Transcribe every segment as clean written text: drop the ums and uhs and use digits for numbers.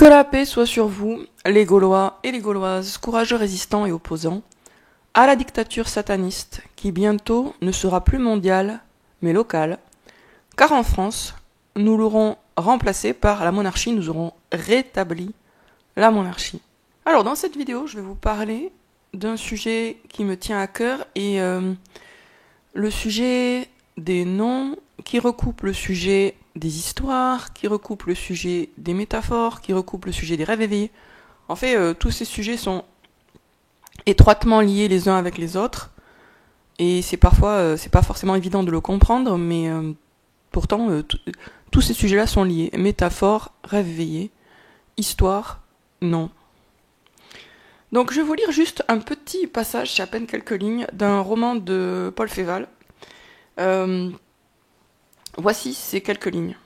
Que la paix soit sur vous, les Gaulois et les Gauloises, courageux résistants et opposants, à la dictature sataniste qui bientôt ne sera plus mondiale, mais locale, car en France, nous l'aurons remplacée par la monarchie, nous aurons rétabli la monarchie. Alors dans cette vidéo, je vais vous parler d'un sujet qui me tient à cœur et le sujet des noms qui recoupe le sujet des histoires, qui recoupe le sujet des métaphores, qui recoupe le sujet des rêves éveillés. En fait, tous ces sujets sont étroitement liés les uns avec les autres, et c'est parfois, c'est pas forcément évident de le comprendre, mais pourtant, tous ces sujets-là sont liés. Métaphores, rêves éveillés, histoire, non. Donc je vais vous lire juste un petit passage, c'est à peine quelques lignes, d'un roman de Paul Féval. Voici ces quelques lignes.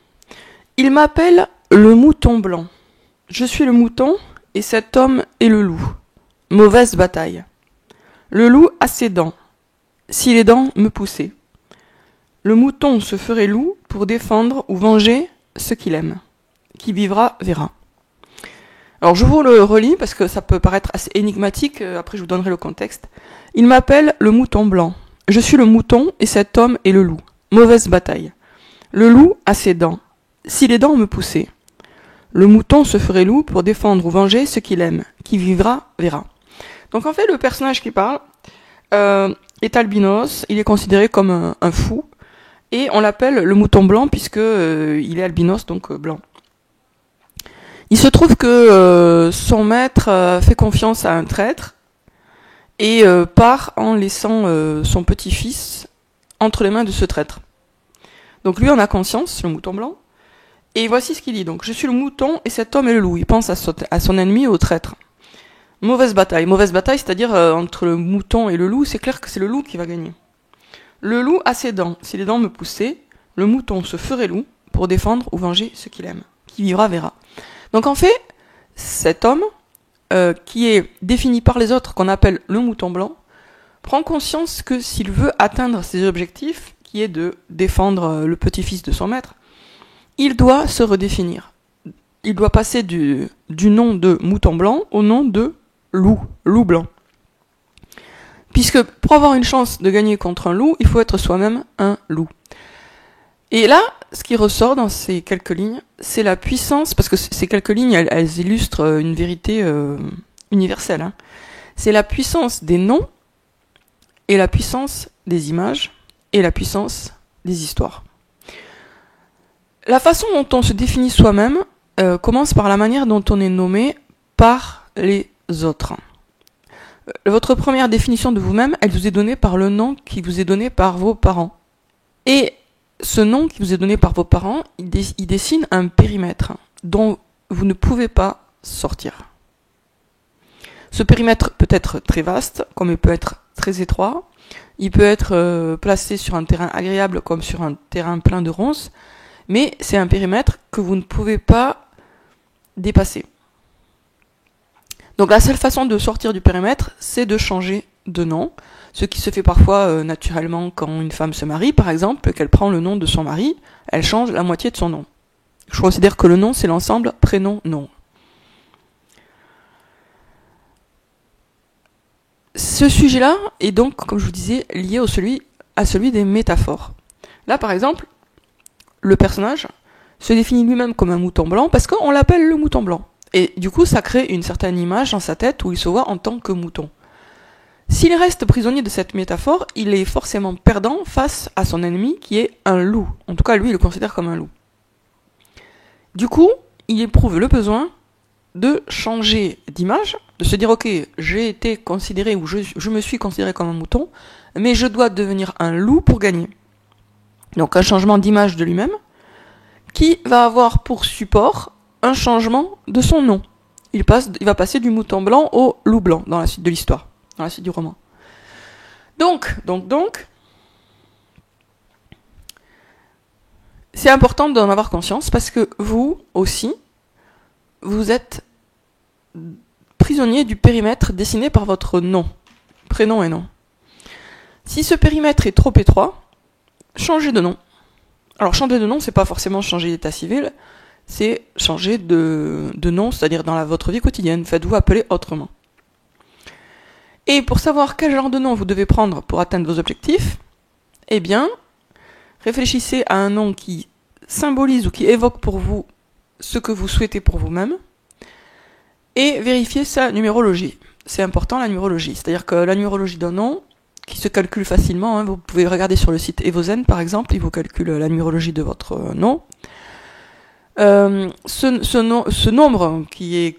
Il m'appelle le mouton blanc. Je suis le mouton et cet homme est le loup. Mauvaise bataille. Le loup a ses dents. Si les dents me poussaient. Le mouton se ferait loup pour défendre ou venger ce qu'il aime. Qui vivra verra. Alors je vous le relis parce que ça peut paraître assez énigmatique, après je vous donnerai le contexte. Il m'appelle le mouton blanc. Je suis le mouton et cet homme est le loup. Mauvaise bataille. Le loup a ses dents. Si les dents me poussaient. Le mouton se ferait loup pour défendre ou venger ce qu'il aime. Qui vivra verra. Donc en fait le personnage qui parle est albinos, il est considéré comme un fou, et on l'appelle le mouton blanc puisque il est albinos, donc blanc. Il se trouve que son maître fait confiance à un traître et part en laissant son petit-fils entre les mains de ce traître. Donc lui en a conscience, le mouton blanc, et voici ce qu'il dit. Donc je suis le mouton et cet homme est le loup. Il pense à son ennemi, au traître. Mauvaise bataille, c'est-à-dire entre le mouton et le loup, c'est clair que c'est le loup qui va gagner. Le loup a ses dents. Si les dents me poussaient, le mouton se ferait loup pour défendre ou venger ce qu'il aime. Qui vivra verra. Donc en fait, cet homme, qui est défini par les autres, qu'on appelle le mouton blanc, prend conscience que s'il veut atteindre ses objectifs, qui est de défendre le petit-fils de son maître, il doit se redéfinir. Il doit passer du nom de mouton blanc au nom de loup blanc. Puisque pour avoir une chance de gagner contre un loup, il faut être soi-même un loup. Et là, ce qui ressort dans ces quelques lignes, c'est la puissance, parce que ces quelques lignes, elles illustrent une vérité universelle. Hein. C'est la puissance des noms, et la puissance des images, et la puissance des histoires. La façon dont on se définit soi-même commence par la manière dont on est nommé par les autres. Votre première définition de vous-même, elle vous est donnée par le nom qui vous est donné par vos parents. Et ce nom qui vous est donné par vos parents, il dessine un périmètre dont vous ne pouvez pas sortir. Ce périmètre peut être très vaste, comme il peut être très étroit. Il peut être placé sur un terrain agréable comme sur un terrain plein de ronces. Mais c'est un périmètre que vous ne pouvez pas dépasser. Donc la seule façon de sortir du périmètre, c'est de changer de nom. Ce qui se fait parfois naturellement quand une femme se marie, par exemple, qu'elle prend le nom de son mari, elle change la moitié de son nom. Je considère que le nom, c'est l'ensemble prénom-nom. Ce sujet-là est donc, comme je vous disais, lié à celui des métaphores. Là, par exemple, le personnage se définit lui-même comme un mouton blanc parce qu'on l'appelle le mouton blanc. Et du coup, ça crée une certaine image dans sa tête où il se voit en tant que mouton. S'il reste prisonnier de cette métaphore, il est forcément perdant face à son ennemi qui est un loup. En tout cas, lui, il le considère comme un loup. Du coup, il éprouve le besoin de changer d'image, de se dire, ok, j'ai été considéré ou je me suis considéré comme un mouton, mais je dois devenir un loup pour gagner. Donc un changement d'image de lui-même, qui va avoir pour support un changement de son nom. Il va passer du mouton blanc au loup blanc dans la suite de l'histoire, dans la suite du roman. Donc, c'est important d'en avoir conscience parce que vous aussi, vous êtes prisonnier du périmètre dessiné par votre nom, prénom et nom. Si ce périmètre est trop étroit, changez de nom. Alors changer de nom, c'est pas forcément changer d'état civil, c'est changer de nom, c'est-à-dire dans votre vie quotidienne. Faites-vous appeler autrement. Et pour savoir quel genre de nom vous devez prendre pour atteindre vos objectifs, eh bien, réfléchissez à un nom qui symbolise ou qui évoque pour vous ce que vous souhaitez pour vous-même et vérifiez sa numérologie. C'est important, la numérologie. C'est-à-dire que la numérologie d'un nom, qui se calcule facilement, vous pouvez regarder sur le site Evozen par exemple, il vous calcule la numérologie de votre nom. Ce nombre qui est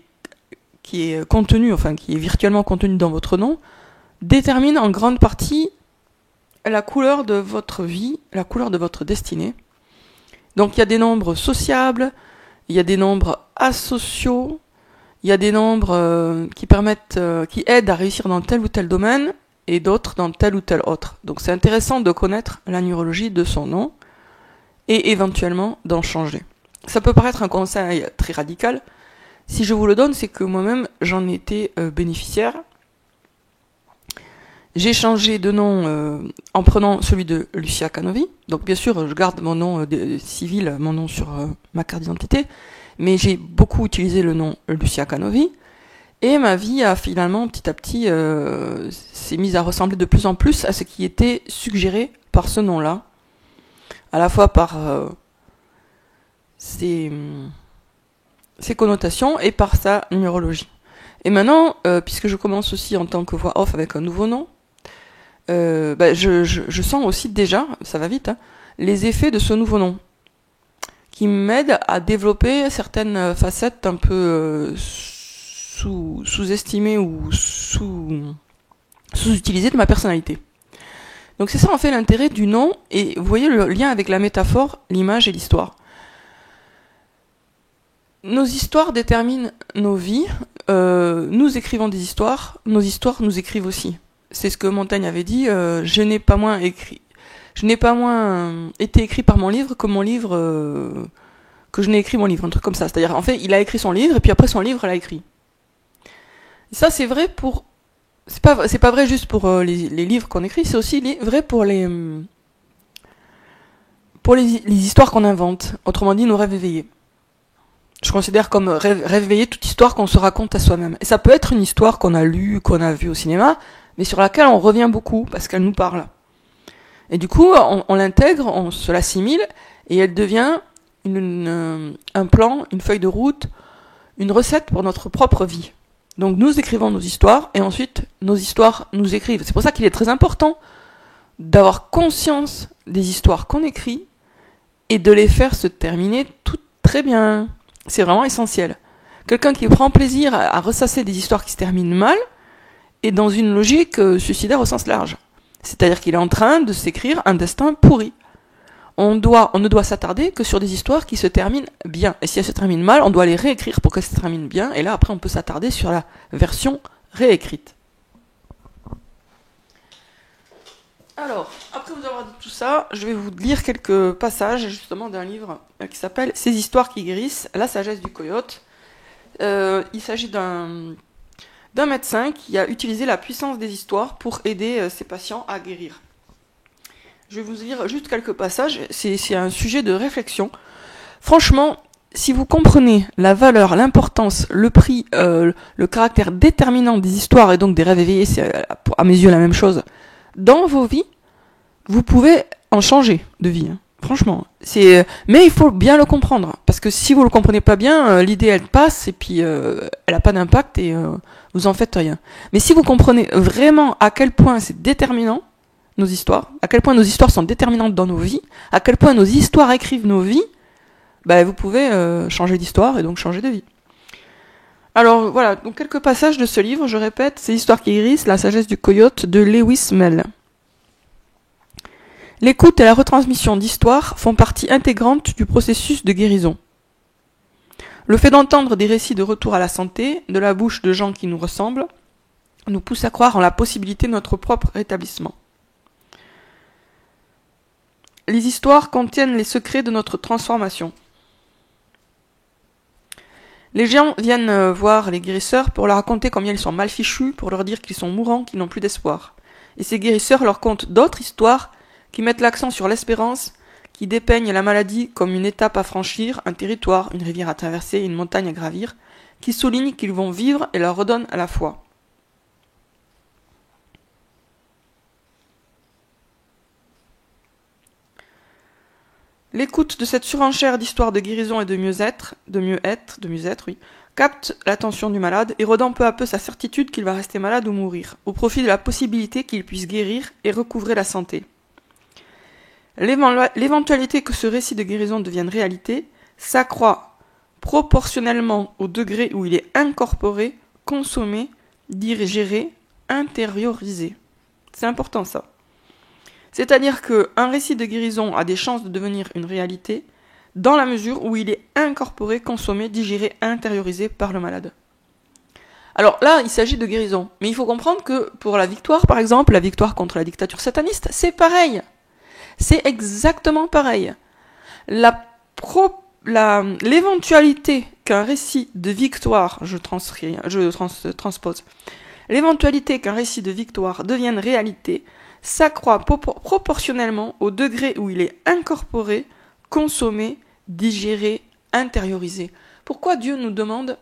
contenu, enfin qui est virtuellement contenu dans votre nom, détermine en grande partie la couleur de votre vie, la couleur de votre destinée. Donc il y a des nombres sociables, il y a des nombres asociaux, il y a des nombres qui aident à réussir dans tel ou tel domaine, et d'autres dans tel ou tel autre. Donc c'est intéressant de connaître la numérologie de son nom, et éventuellement d'en changer. Ça peut paraître un conseil très radical. Si je vous le donne, c'est que moi-même, j'en étais bénéficiaire. J'ai changé de nom en prenant celui de Lucia Canovi. Donc bien sûr, je garde mon nom civil, mon nom sur ma carte d'identité, mais j'ai beaucoup utilisé le nom Lucia Canovi. Et ma vie a finalement, petit à petit, s'est mise à ressembler de plus en plus à ce qui était suggéré par ce nom-là. À la fois par ses connotations et par sa numérologie. Et maintenant, puisque je commence aussi en tant que voix off avec un nouveau nom, je sens aussi déjà, ça va vite, les effets de ce nouveau nom, qui m'aident à développer certaines facettes un peu sous-estimées ou sous-utilisées de ma personnalité. Donc c'est ça en fait l'intérêt du nom, et vous voyez le lien avec la métaphore, l'image et l'histoire. Nos histoires déterminent nos vies, nous écrivons des histoires, nos histoires nous écrivent aussi. C'est ce que Montaigne avait dit, je n'ai pas moins été écrit par mon livre que mon livre, que je n'ai écrit mon livre, un truc comme ça. C'est-à-dire, en fait, il a écrit son livre, et puis après son livre l'a écrit. Et ça, c'est vrai pour, c'est pas vrai juste pour les livres qu'on écrit, c'est aussi vrai pour les histoires qu'on invente. Autrement dit, nos rêves éveillés. Je considère comme rêve éveillé toute histoire qu'on se raconte à soi-même. Et ça peut être une histoire qu'on a lue, qu'on a vue au cinéma, mais sur laquelle on revient beaucoup, parce qu'elle nous parle. Et du coup, on l'intègre, on se l'assimile, et elle devient un plan, une feuille de route, une recette pour notre propre vie. Donc nous écrivons nos histoires, et ensuite nos histoires nous écrivent. C'est pour ça qu'il est très important d'avoir conscience des histoires qu'on écrit, et de les faire se terminer toutes très bien. C'est vraiment essentiel. Quelqu'un qui prend plaisir à ressasser des histoires qui se terminent mal est dans une logique suicidaire au sens large. C'est-à-dire qu'il est en train de s'écrire un destin pourri. On ne doit s'attarder que sur des histoires qui se terminent bien. Et si elles se terminent mal, on doit les réécrire pour qu'elles se terminent bien. Et là, après, on peut s'attarder sur la version réécrite. Alors, après vous avoir dit tout ça, je vais vous lire quelques passages justement d'un livre qui s'appelle « Ces histoires qui guérissent, la sagesse du coyote ». Il s'agit d'un médecin qui a utilisé la puissance des histoires pour aider ses patients à guérir. Je vais vous lire juste quelques passages, c'est un sujet de réflexion. Franchement, si vous comprenez la valeur, l'importance, le prix, le caractère déterminant des histoires et donc des rêves éveillés, c'est à mes yeux la même chose, dans vos vies, vous pouvez en changer de vie. Franchement, mais il faut bien le comprendre, parce que si vous le comprenez pas bien, l'idée elle passe et puis elle a pas d'impact et vous en faites rien. Mais si vous comprenez vraiment à quel point c'est déterminant nos histoires, à quel point nos histoires sont déterminantes dans nos vies, à quel point nos histoires écrivent nos vies, vous pouvez changer d'histoire et donc changer de vie. Alors voilà, donc quelques passages de ce livre, je répète, Ces histoires qui guérissent, la sagesse du coyote de Lewis Mell. L'écoute et la retransmission d'histoires font partie intégrante du processus de guérison. Le fait d'entendre des récits de retour à la santé, de la bouche de gens qui nous ressemblent, nous pousse à croire en la possibilité de notre propre rétablissement. Les histoires contiennent les secrets de notre transformation. Les gens viennent voir les guérisseurs pour leur raconter combien ils sont mal fichus, pour leur dire qu'ils sont mourants, qu'ils n'ont plus d'espoir. Et ces guérisseurs leur content d'autres histoires qui mettent l'accent sur l'espérance, qui dépeignent la maladie comme une étape à franchir, un territoire, une rivière à traverser, une montagne à gravir, qui soulignent qu'ils vont vivre et leur redonnent à la foi. L'écoute de cette surenchère d'histoires de guérison et de mieux-être, oui, capte l'attention du malade et redonne peu à peu sa certitude qu'il va rester malade ou mourir, au profit de la possibilité qu'il puisse guérir et recouvrer la santé. L'éventualité que ce récit de guérison devienne réalité s'accroît proportionnellement au degré où il est incorporé, consommé, digéré, intériorisé. C'est important ça. C'est-à-dire qu'un récit de guérison a des chances de devenir une réalité dans la mesure où il est incorporé, consommé, digéré, intériorisé par le malade. Alors là, il s'agit de guérison. Mais il faut comprendre que pour la victoire, par exemple, la victoire contre la dictature sataniste, c'est pareil. C'est exactement pareil. L'éventualité qu'un récit de victoire, transpose, l'éventualité qu'un récit de victoire devienne réalité s'accroît proportionnellement au degré où il est incorporé, consommé, digéré, intériorisé. Pourquoi Dieu nous demande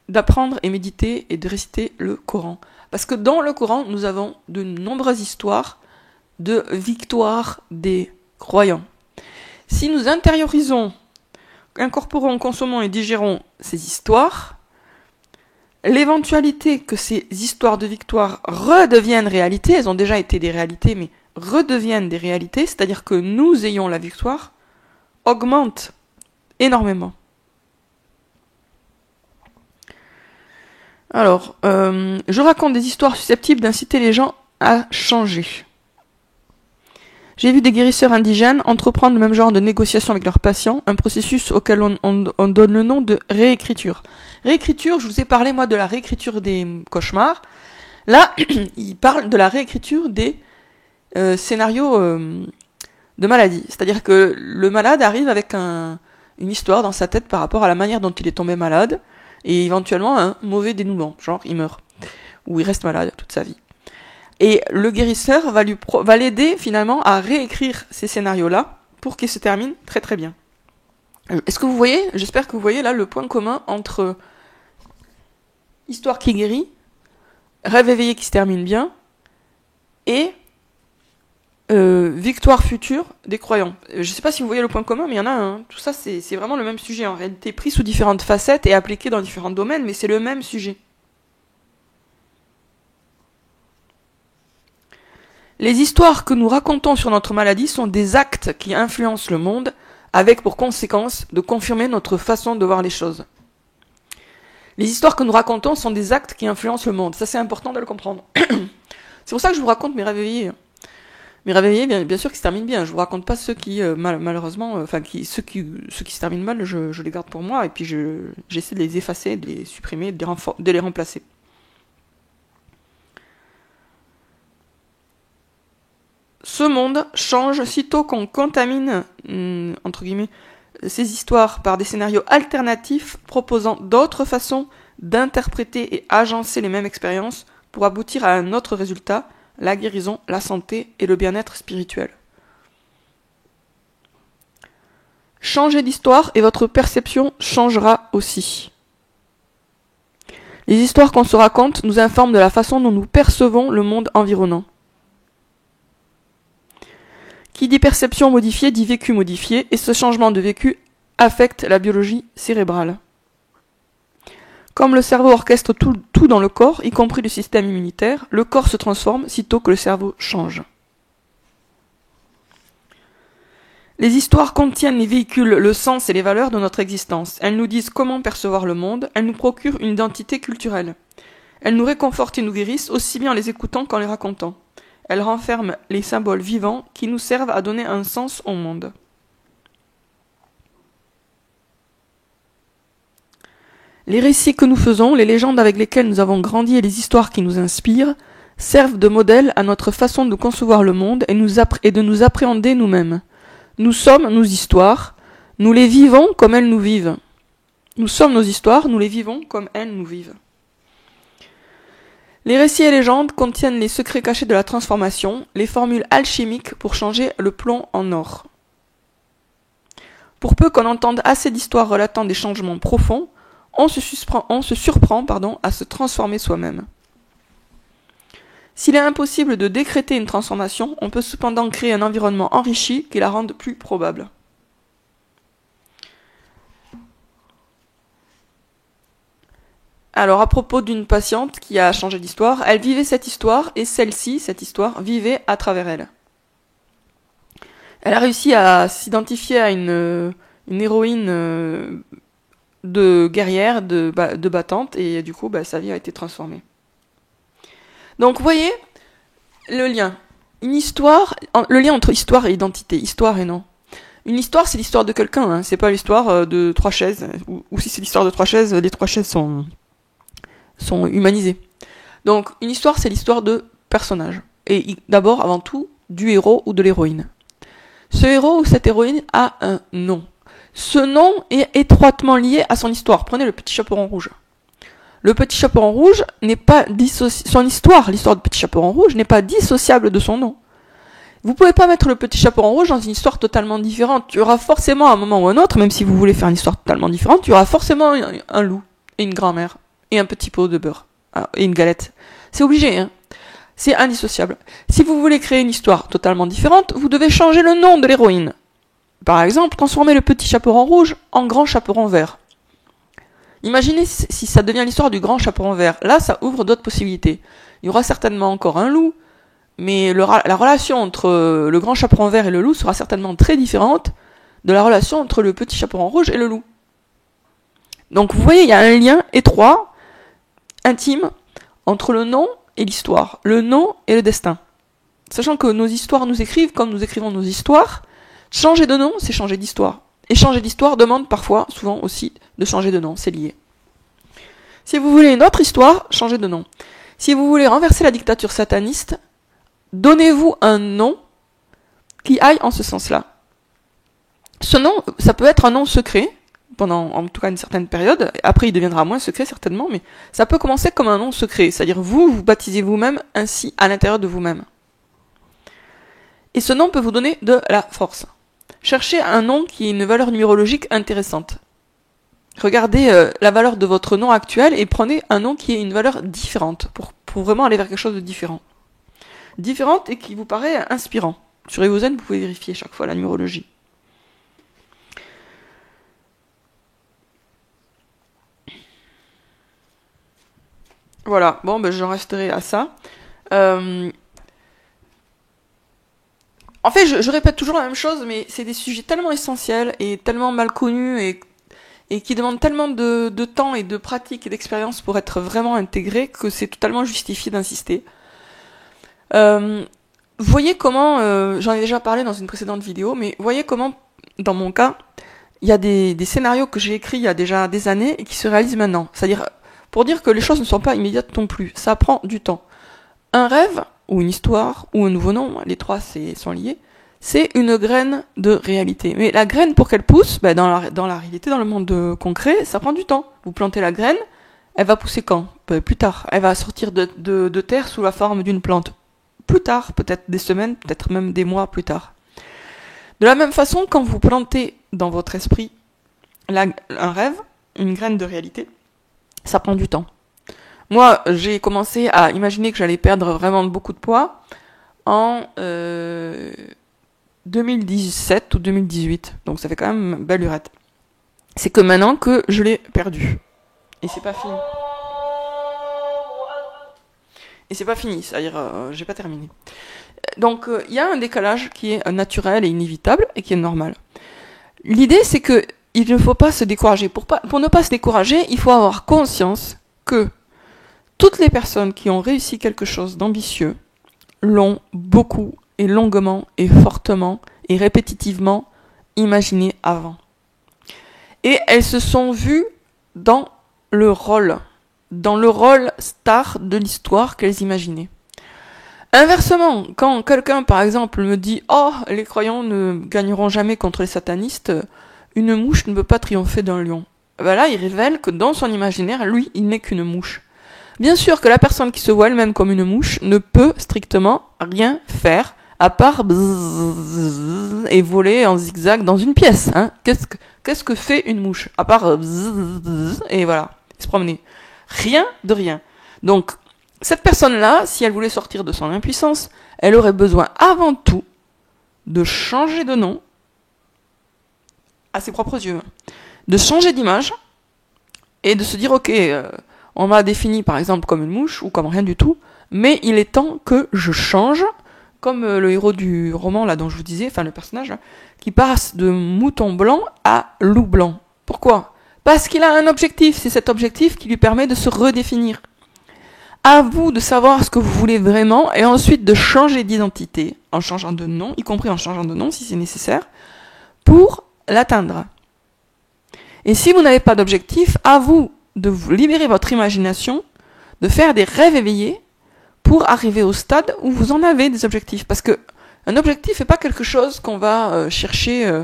d'apprendre et méditer et de réciter le Coran? Parce que dans le Coran, nous avons de nombreuses histoires de victoire des croyants. Si nous intériorisons, incorporons, consommons et digérons ces histoires, l'éventualité que ces histoires de victoire redeviennent réalité, elles ont déjà été des réalités, mais redeviennent des réalités, c'est-à-dire que nous ayons la victoire, augmente énormément. Alors, je raconte des histoires susceptibles d'inciter les gens à changer. J'ai vu des guérisseurs indigènes entreprendre le même genre de négociation avec leurs patients, un processus auquel on donne le nom de réécriture. Réécriture, je vous ai parlé moi de la réécriture des cauchemars. Là, il parle de la réécriture des scénarios de maladie. C'est-à-dire que le malade arrive avec une histoire dans sa tête par rapport à la manière dont il est tombé malade, et éventuellement un mauvais dénouement, genre il meurt, ou il reste malade toute sa vie. Et le guérisseur va l'aider finalement à réécrire ces scénarios-là pour qu'ils se terminent très très bien. Est-ce que vous voyez, j'espère que vous voyez là le point commun entre histoire qui guérit, rêve éveillé qui se termine bien, et victoire future des croyants. Je ne sais pas si vous voyez le point commun, mais il y en a un. Tout ça, c'est vraiment le même sujet en réalité, pris sous différentes facettes et appliqué dans différents domaines, mais c'est le même sujet. Les histoires que nous racontons sur notre maladie sont des actes qui influencent le monde, avec pour conséquence de confirmer notre façon de voir les choses. Les histoires que nous racontons sont des actes qui influencent le monde. Ça, c'est important de le comprendre. C'est pour ça que je vous raconte mes rêves éveillés. Mes rêves éveillés, bien sûr, qui se terminent bien. Je vous raconte pas ceux qui, malheureusement, ceux qui se terminent mal, je les garde pour moi, et puis j'essaie de les effacer, de les supprimer, de les remplacer. Ce monde change sitôt qu'on contamine, entre guillemets, ces histoires par des scénarios alternatifs proposant d'autres façons d'interpréter et agencer les mêmes expériences pour aboutir à un autre résultat, la guérison, la santé et le bien-être spirituel. Changez d'histoire et votre perception changera aussi. Les histoires qu'on se raconte nous informent de la façon dont nous percevons le monde environnant. Qui dit perception modifiée dit vécu modifié, et ce changement de vécu affecte la biologie cérébrale. Comme le cerveau orchestre tout dans le corps, y compris le système immunitaire, le corps se transforme sitôt que le cerveau change. Les histoires contiennent et véhiculent le sens et les valeurs de notre existence. Elles nous disent comment percevoir le monde, elles nous procurent une identité culturelle. Elles nous réconfortent et nous guérissent aussi bien en les écoutant qu'en les racontant. Elles renferment les symboles vivants qui nous servent à donner un sens au monde. Les récits que nous faisons, les légendes avec lesquelles nous avons grandi et les histoires qui nous inspirent servent de modèle à notre façon de concevoir le monde et de nous appréhender nous-mêmes. Nous sommes nos histoires, nous les vivons comme elles nous vivent. Nous sommes nos histoires, nous les vivons comme elles nous vivent. Les récits et légendes contiennent les secrets cachés de la transformation, les formules alchimiques pour changer le plomb en or. Pour peu qu'on entende assez d'histoires relatant des changements profonds, on se surprend à se transformer soi-même. S'il est impossible de décréter une transformation, on peut cependant créer un environnement enrichi qui la rende plus probable. Alors, à propos d'une patiente qui a changé d'histoire, elle vivait cette histoire et cette histoire, vivait à travers elle. Elle a réussi à s'identifier à une héroïne de guerrière, de battante, et du coup, sa vie a été transformée. Donc, vous voyez le lien. Le lien entre histoire et identité, histoire et nom. Une histoire, c'est l'histoire de quelqu'un, hein. C'est pas l'histoire de 3 chaises. Ou si c'est l'histoire de 3 chaises, les 3 chaises sont humanisées. Donc, une histoire, c'est l'histoire de personnages. Et d'abord, avant tout, du héros ou de l'héroïne. Ce héros ou cette héroïne a un nom. Ce nom est étroitement lié à son histoire. Prenez le Petit Chaperon Rouge. Le Petit Chaperon Rouge n'est pas son histoire du Petit Chaperon Rouge n'est pas dissociable de son nom. Vous pouvez pas mettre le Petit Chaperon Rouge dans une histoire totalement différente. Il y aura forcément à un moment ou un autre, même si vous voulez faire une histoire totalement différente, il y aura forcément un loup et une grand-mère et un petit pot de beurre et une galette. C'est obligé, hein. C'est indissociable. Si vous voulez créer une histoire totalement différente, vous devez changer le nom de l'héroïne. Par exemple, transformer le Petit Chaperon Rouge en Grand Chaperon Vert. Imaginez si ça devient l'histoire du Grand Chaperon Vert. Là, ça ouvre d'autres possibilités. Il y aura certainement encore un loup, mais la relation entre le Grand Chaperon Vert et le loup sera certainement très différente de la relation entre le Petit Chaperon Rouge et le loup. Donc vous voyez, il y a un lien étroit, intime, entre le nom et l'histoire, le nom et le destin. Sachant que nos histoires nous écrivent comme nous écrivons nos histoires, changer de nom, c'est changer d'histoire. Et changer d'histoire demande parfois, souvent aussi, de changer de nom, c'est lié. Si vous voulez une autre histoire, changez de nom. Si vous voulez renverser la dictature sataniste, donnez-vous un nom qui aille en ce sens-là. Ce nom, ça peut être un nom secret, pendant en tout cas une certaine période, après il deviendra moins secret certainement, mais ça peut commencer comme un nom secret, c'est-à-dire vous baptisez vous-même ainsi à l'intérieur de vous-même. Et ce nom peut vous donner de la force. Cherchez un nom qui ait une valeur numérologique intéressante. Regardez la valeur de votre nom actuel et prenez un nom qui ait une valeur différente, pour vraiment aller vers quelque chose de différent. Différente et qui vous paraît inspirant. Sur Evozen, vous pouvez vérifier chaque fois la numérologie. Voilà, bon, j'en resterai à ça. En fait, je répète toujours la même chose, mais c'est des sujets tellement essentiels et tellement mal connus et qui demandent tellement de temps et de pratique et d'expérience pour être vraiment intégrés que c'est totalement justifié d'insister. Voyez comment, j'en ai déjà parlé dans une précédente vidéo, mais voyez comment, dans mon cas, il y a des scénarios que j'ai écrits il y a déjà des années et qui se réalisent maintenant. C'est-à-dire, pour dire que les choses ne sont pas immédiates non plus. Ça prend du temps. Un rêve, ou une histoire, ou un nouveau nom, les trois sont liés, c'est une graine de réalité. Mais la graine, pour qu'elle pousse, dans la réalité, dans le monde concret, ça prend du temps. Vous plantez la graine, elle va pousser quand ? Plus tard. Elle va sortir de terre sous la forme d'une plante. Plus tard, peut-être des semaines, peut-être même des mois plus tard. De la même façon, quand vous plantez dans votre esprit un rêve, une graine de réalité, ça prend du temps. Moi, j'ai commencé à imaginer que j'allais perdre vraiment beaucoup de poids en 2017 ou 2018. Donc ça fait quand même une belle lurette. C'est que maintenant que je l'ai perdu. Et c'est pas fini. C'est-à-dire, j'ai pas terminé. Donc, il y a un décalage qui est naturel et inévitable et qui est normal. L'idée, c'est que il ne faut pas se décourager. Pour ne pas se décourager, il faut avoir conscience que toutes les personnes qui ont réussi quelque chose d'ambitieux l'ont beaucoup et longuement et fortement et répétitivement imaginé avant. Et elles se sont vues dans le rôle star de l'histoire qu'elles imaginaient. Inversement, quand quelqu'un, par exemple, me dit « Oh, les croyants ne gagneront jamais contre les satanistes, une mouche ne peut pas triompher d'un lion. » Là, il révèle que dans son imaginaire, lui, il n'est qu'une mouche. Bien sûr que la personne qui se voit elle-même comme une mouche ne peut strictement rien faire à part bzzz, et voler en zigzag dans une pièce. Hein. Qu'est-ce que fait une mouche? À part bzzz, et voilà, se promener. Rien de rien. Donc, cette personne-là, si elle voulait sortir de son impuissance, elle aurait besoin avant tout de changer de nom à ses propres yeux, de changer d'image et de se dire ok, on m'a défini par exemple comme une mouche ou comme rien du tout, mais il est temps que je change, comme le héros du roman là dont je vous disais, enfin le personnage là, qui passe de mouton blanc à loup blanc. Pourquoi? Parce qu'il a un objectif, c'est cet objectif qui lui permet de se redéfinir. À vous de savoir ce que vous voulez vraiment et ensuite de changer d'identité en changeant de nom, y compris en changeant de nom si c'est nécessaire, pour l'atteindre. Et si vous n'avez pas d'objectif, à vous de vous libérer votre imagination, de faire des rêves éveillés pour arriver au stade où vous en avez des objectifs. Parce que un objectif n'est pas quelque chose qu'on va chercher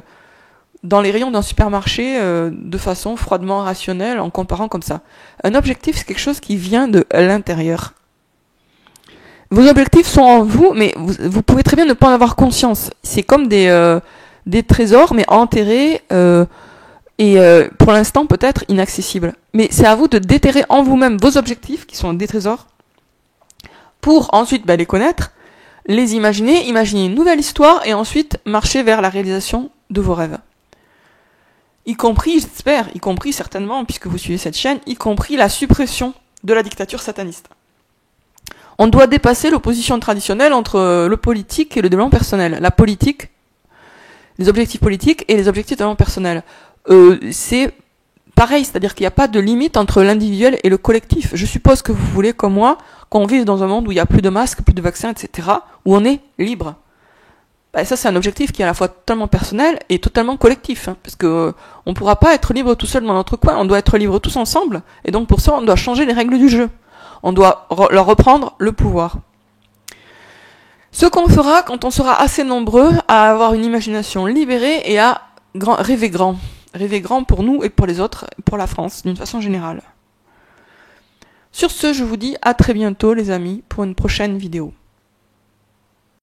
dans les rayons d'un supermarché de façon froidement rationnelle en comparant comme ça. Un objectif, c'est quelque chose qui vient de l'intérieur. Vos objectifs sont en vous, mais vous pouvez très bien ne pas en avoir conscience. C'est comme des trésors, mais enterrés et pour l'instant peut-être inaccessibles. Mais c'est à vous de déterrer en vous-même vos objectifs, qui sont des trésors, pour ensuite les connaître, les imaginer une nouvelle histoire et ensuite marcher vers la réalisation de vos rêves. Y compris, j'espère, y compris certainement, puisque vous suivez cette chaîne, y compris la suppression de la dictature sataniste. On doit dépasser l'opposition traditionnelle entre le politique et le développement personnel. La politique, les objectifs politiques et les objectifs de développement personnel. C'est pareil, c'est-à-dire qu'il n'y a pas de limite entre l'individuel et le collectif. Je suppose que vous voulez, comme moi, qu'on vive dans un monde où il n'y a plus de masques, plus de vaccins, etc., où on est libre. Ça, c'est un objectif qui est à la fois totalement personnel et totalement collectif, hein, parce que on pourra pas être libre tout seul dans notre coin, on doit être libre tous ensemble, et donc pour ça, on doit changer les règles du jeu. On doit leur reprendre le pouvoir. Ce qu'on fera quand on sera assez nombreux à avoir une imagination libérée et à rêver grand. Rêver grand pour nous et pour les autres, pour la France, d'une façon générale. Sur ce, je vous dis à très bientôt, les amis, pour une prochaine vidéo.